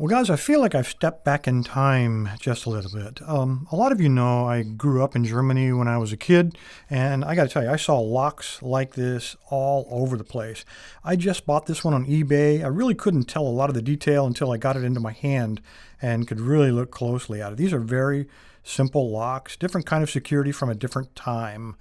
Well, guys, I feel like I've stepped back in time just a little bit. A lot of you know I grew up in Germany when I was a kid, and I got to tell you, I saw locks like this all over the place. I just bought this one on eBay. I really couldn't tell a lot of the detail until I got it into my hand and could really look closely at it. These are very simple locks, different kind of security from a different time.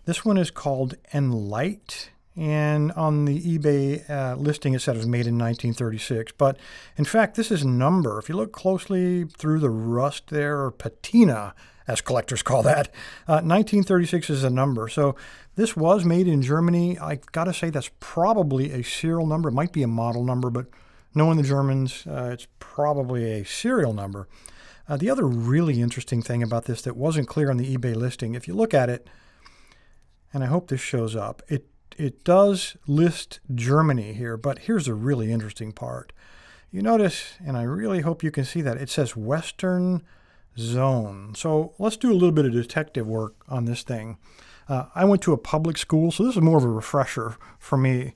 This one is called Enlight. And on the eBay listing, it said it was made in 1936. But in fact, this is number. If you look closely through the rust there, or patina, as collectors call that, 1936 is a number. So this was made in Germany. I've got to say that's probably a serial number. It might be a model number, but knowing the Germans, it's probably a serial number. The other really interesting thing about this that wasn't clear on the eBay listing, if you look at it, and I hope this shows up, it does list Germany here, but here's a really interesting part. You notice, and I really hope you can see that, it says Western Zone. So let's do a little bit of detective work on this thing. I went to a public school, so this is more of a refresher for me.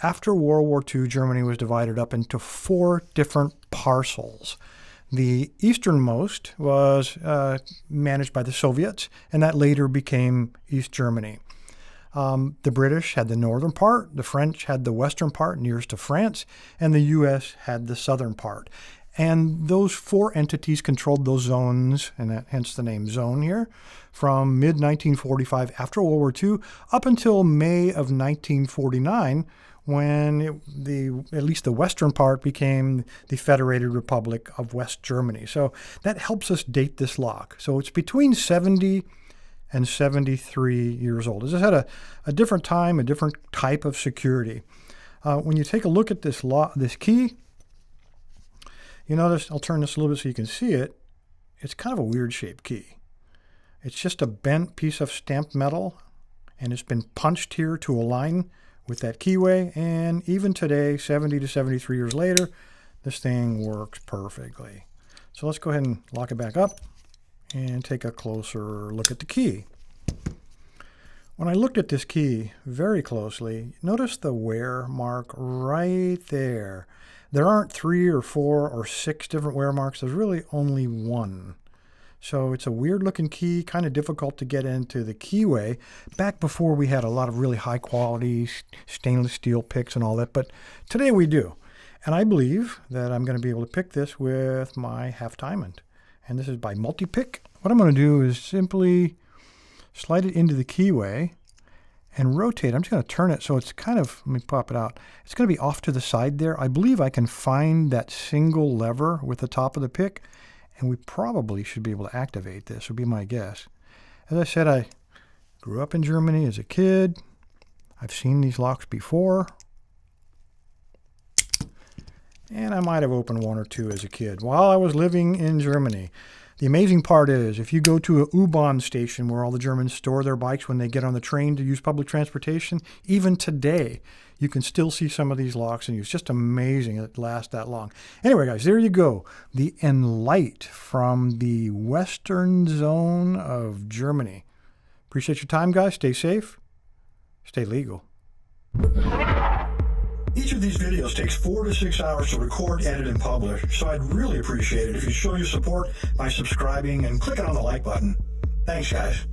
After World War II, Germany was divided up into 4 different parcels. The easternmost was managed by the Soviets, and that later became East Germany. The British had the northern part, the French had the western part nearest to France, and the U.S. had the southern part. And those 4 entities controlled those zones, and hence the name zone here, from mid-1945 after World War II up until May of 1949, when at least the western part became the Federated Republic of West Germany. So that helps us date this lock. So it's between 70 and 73 years old. This had a different time, a different type of security. When you take a look at this key, you notice, I'll turn this a little bit so you can see it, it's kind of a weird shaped key. It's just a bent piece of stamped metal, and it's been punched here to align with that keyway, and even today, 70 to 73 years later, this thing works perfectly. So let's go ahead and lock it back up and take a closer look at the key. When I looked at this key very closely, notice the wear mark right there. There aren't 3 or 4 or 6 different wear marks. There's really only one. So it's a weird looking key, kind of difficult to get into the keyway. Back before we had a lot of really high quality stainless steel picks and all that, but today we do. And I believe that I'm going to be able to pick this with my half diamond. And this is by multi-pick. What I'm going to do is simply slide it into the keyway and rotate. I'm just going to turn it so it's kind of, let me pop it out. It's going to be off to the side there. I believe I can find that single lever with the top of the pick, and we probably should be able to activate this, would be my guess. As I said, I grew up in Germany as a kid. I've seen these locks before. And I might have opened 1 or 2 as a kid while I was living in Germany. The amazing part is, if you go to a U-Bahn station where all the Germans store their bikes when they get on the train to use public transportation, even today, you can still see some of these locks in use. Just amazing it lasts that long. Anyway, guys, there you go. The Enlight from the Western Zone of Germany. Appreciate your time, guys. Stay safe. Stay legal. Each of these videos takes 4 to 6 hours to record, edit, and publish, so I'd really appreciate it if you show your support by subscribing and clicking on the like button. Thanks, guys.